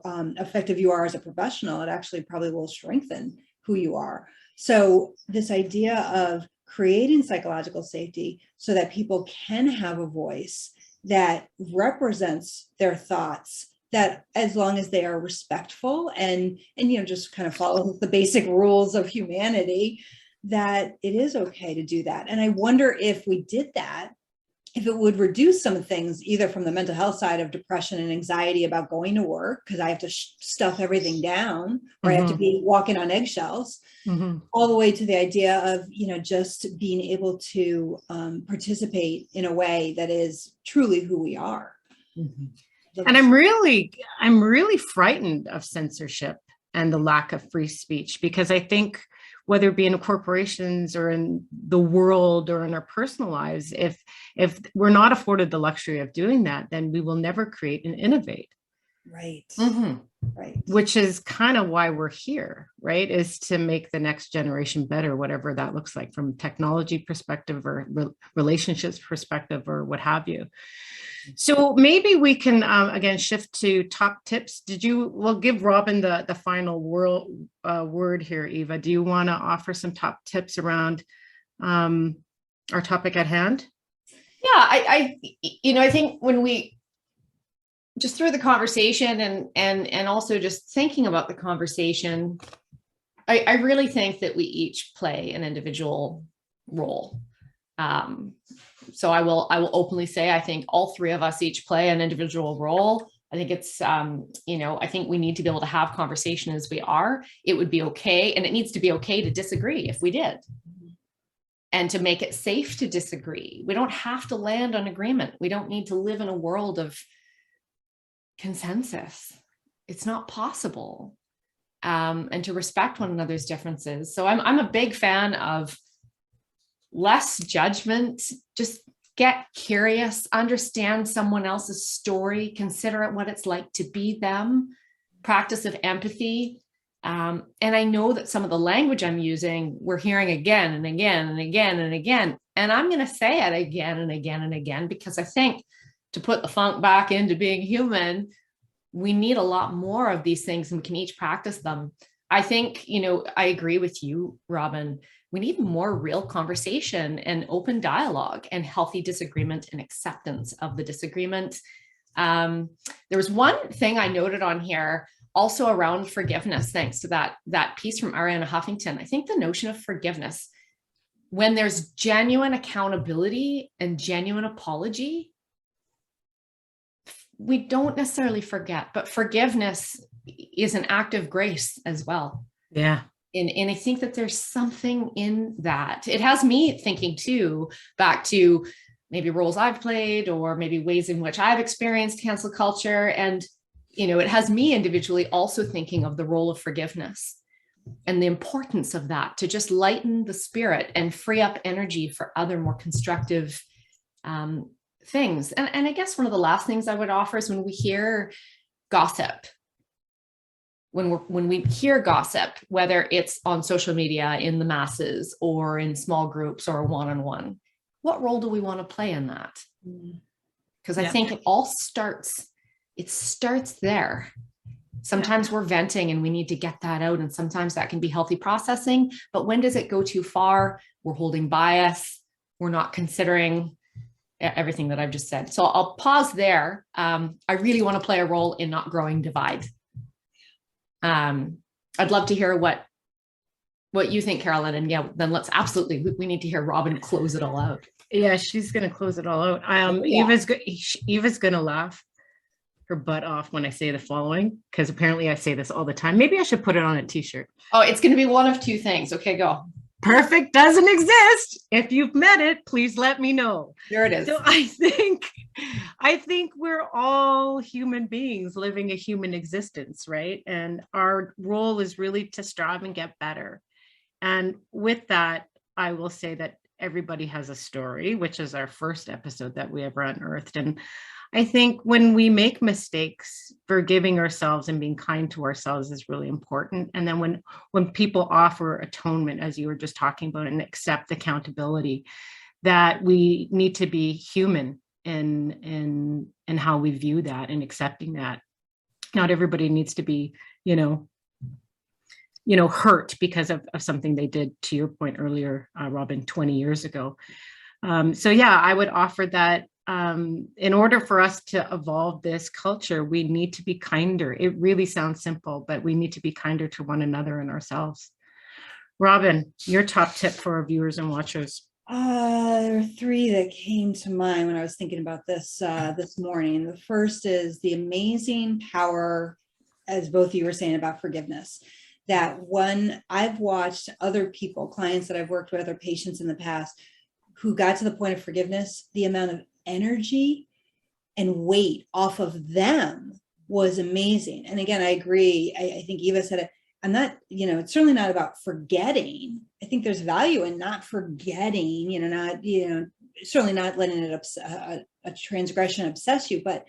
effective you are as a professional. It actually probably will strengthen who you are. So this idea of creating psychological safety so that people can have a voice that represents their thoughts, that as long as they are respectful and just kind of follow the basic rules of humanity, that it is okay to do that. And I wonder if we did that, if it would reduce some things, either from the mental health side of depression and anxiety about going to work, because I have to stuff everything down, or I have to be walking on eggshells, all the way to the idea of, just being able to participate in a way that is truly who we are. And I'm really frightened of censorship and the lack of free speech, because I think whether it be in corporations or in the world or in our personal lives, if we're not afforded the luxury of doing that, then we will never create and innovate. Right. Right. Which is kind of why we're here, right? Is to make the next generation better, whatever that looks like, from technology perspective or relationships perspective or what have you. So maybe we can, again, shift to top tips. We'll give Robin the final word here, Eva. Do you want to offer some top tips around our topic at hand? Yeah, I think when we just through the conversation and also just thinking about the conversation, I really think that we each play an individual role. So I will openly say, I think all three of us each play an individual role. I think it's, I think we need to be able to have conversation as we are. It would be okay. And it needs to be okay to disagree if we did. and to make it safe to disagree. We don't have to land on agreement. We don't need to live in a world of consensus. It's not possible. And to respect one another's differences. So I'm a big fan of less judgment, just get curious, understand someone else's story, consider it what it's like to be them, practice of empathy. And I know that some of the language I'm using, we're hearing again and again and again and again. And I'm going to say it again and again and again, because I think to put the funk back into being human, we need a lot more of these things, and we can each practice them. I think, I agree with you, Robin. We need more real conversation and open dialogue and healthy disagreement and acceptance of the disagreement. There was one thing I noted on here also around forgiveness, thanks to that piece from Arianna Huffington. I think the notion of forgiveness, when there's genuine accountability and genuine apology, we don't necessarily forget, but forgiveness is an act of grace as well. Yeah. And I think that there's something in that. It has me thinking too, back to maybe roles I've played, or maybe ways in which I've experienced cancel culture. And, it has me individually also thinking of the role of forgiveness and the importance of that, to just lighten the spirit and free up energy for other more constructive things. And I guess one of the last things I would offer is when we hear gossip, when we hear gossip, whether it's on social media, in the masses, or in small groups, or one-on-one, what role do we want to play in that? Because I think it all starts there. Sometimes we're venting and we need to get that out. And sometimes that can be healthy processing, but when does it go too far? We're holding bias. We're not considering everything that I've just said. So I'll pause there. I really want to play a role in not growing divide. I'd love to hear what you think, Caroline, and then let's we need to hear Robin close it all out. Yeah, she's going to close it all out. Eva's going to laugh her butt off when I say the following, because apparently I say this all the time. Maybe I should put it on a t-shirt. Oh, it's going to be one of two things. Okay, go. Perfect doesn't exist. If you've met it, please let me know. There it is. So I think we're all human beings living a human existence, right? And our role is really to strive and get better. And with that, I will say that everybody has a story, which is our first episode that we ever unearthed. And I think when we make mistakes, forgiving ourselves and being kind to ourselves is really important. And then when people offer atonement, as you were just talking about, and accept accountability, that we need to be human in how we view that and accepting that. Not everybody needs to be, hurt because of something they did, to your point earlier, Robin, 20 years ago. I would offer that in order for us to evolve this culture, we need to be kinder. It really sounds simple, but we need to be kinder to one another and ourselves. Robin, your top tip for our viewers and watchers. There are three that came to mind when I was thinking about this this morning. The first is the amazing power, as both of you were saying, about forgiveness. That when I've watched other people, clients that I've worked with or patients in the past, who got to the point of forgiveness, the amount of energy and weight off of them was amazing. And again, I agree. I think Eva said it. I'm not, it's certainly not about forgetting. I think there's value in not forgetting, certainly not letting it a transgression obsess you, but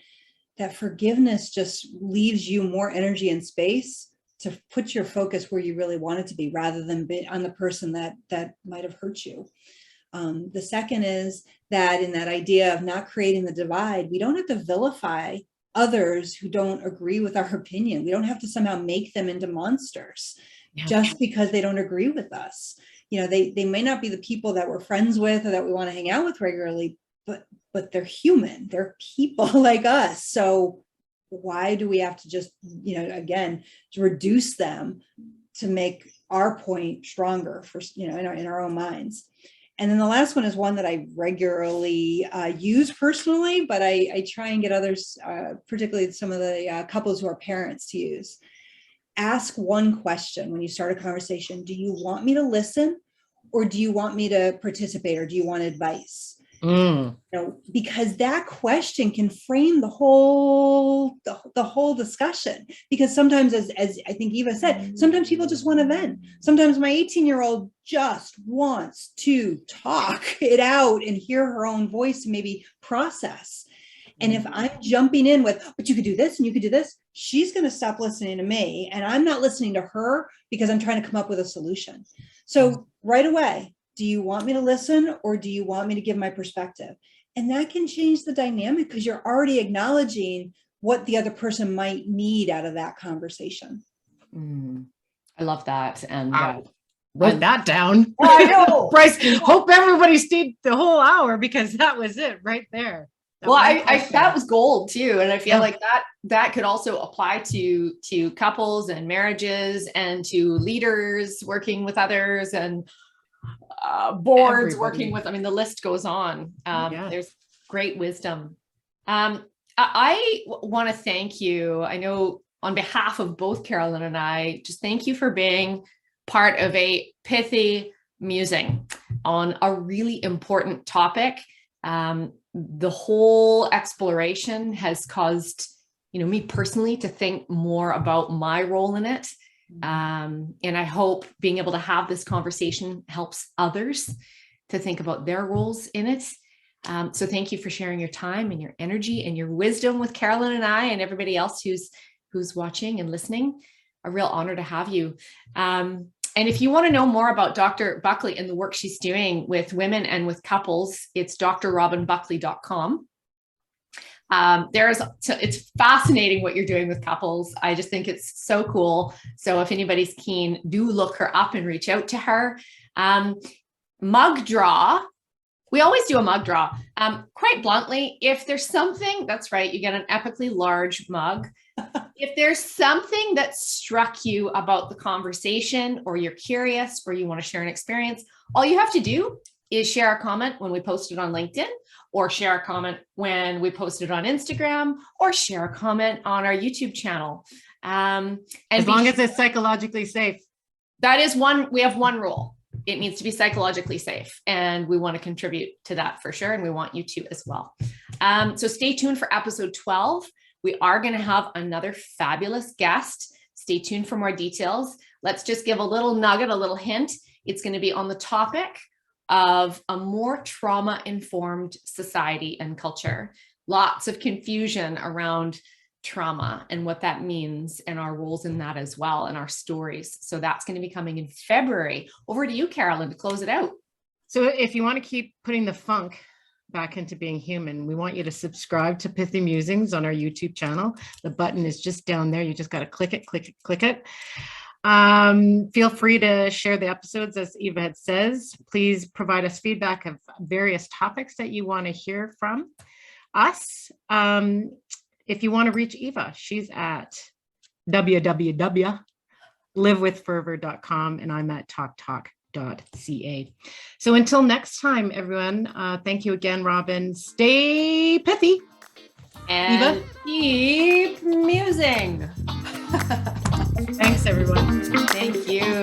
that forgiveness just leaves you more energy and space to put your focus where you really want it to be, rather than be on the person that might have hurt you. The second is that in that idea of not creating the divide, we don't have to vilify others who don't agree with our opinion. We don't have to somehow make them into monsters just because they don't agree with us. They may not be the people that we're friends with or that we want to hang out with regularly, but they're human. They're people like us. So why do we have to just, again, to reduce them to make our point stronger for, in our own minds? And then the last one is one that I regularly use personally, but I try and get others, particularly some of the couples who are parents, to use. Ask one question when you start a conversation. Do you want me to listen, or do you want me to participate, or do you want advice? Because that question can frame the whole discussion. Because sometimes, as I think Eva said, sometimes people just want to vent. Sometimes my 18-year-old just wants to talk it out and hear her own voice and maybe process. And if I'm jumping in with, but you could do this and you could do this, she's going to stop listening to me. And I'm not listening to her because I'm trying to come up with a solution. So right away, do you want me to listen, or do you want me to give my perspective? And that can change the dynamic because you're already acknowledging what the other person might need out of that conversation. I love that. And wrote that down. I know. Bryce, hope everybody stayed the whole hour, because that was it right there. That was gold too. And I feel like that could also apply to couples and marriages, and to leaders working with others, and boards working with, the list goes on. There's great wisdom. I want to thank you. I know on behalf of both Caroline and I, just thank you for being part of a pithy musing on a really important topic. The whole exploration has caused, me personally to think more about my role in it. And I hope being able to have this conversation helps others to think about their roles in it. So thank you for sharing your time and your energy and your wisdom with Caroline and I and everybody else who's watching and listening. A real honor to have you. And if you want to know more about Dr. Buckley and the work she's doing with women and with couples, it's drrobinbuckley.com. It's fascinating what you're doing with couples. I just think it's so cool. So if anybody's keen, do look her up and reach out to her. Mug draw. We always do a mug draw. Quite bluntly, if there's something, that's right, you get an epically large mug. If there's something that struck you about the conversation, or you're curious, or you want to share an experience, all you have to do is share a comment when we post it on LinkedIn, or share a comment when we post it on Instagram, or share a comment on our YouTube channel. And as long as it's psychologically safe. That is we have one rule. It needs to be psychologically safe, and we want to contribute to that for sure. And we want you to as well. So stay tuned for episode 12. We are going to have another fabulous guest. Stay tuned for more details. Let's just give a little nugget, a little hint. It's going to be on the topic of a more trauma-informed society and culture. Lots of confusion around trauma and what that means, and our roles in that as well, and our stories. So that's going to be coming in February. Over to you, Caroline, to close it out. So if you want to keep putting the funk back into being human, we want you to subscribe to Pithy Musings on our YouTube channel. The button is just down there. You just got to click it, click it, click it. Feel free to share the episodes, as Eva had says. Please provide us feedback of various topics that you want to hear from us. If you want to reach Eva, she's at www.livewithfervor.com, and I'm at talktalk.ca. So until next time, everyone, thank you again, Robin. Stay pithy. And Eva, keep musing. Thanks, everyone. Thank you.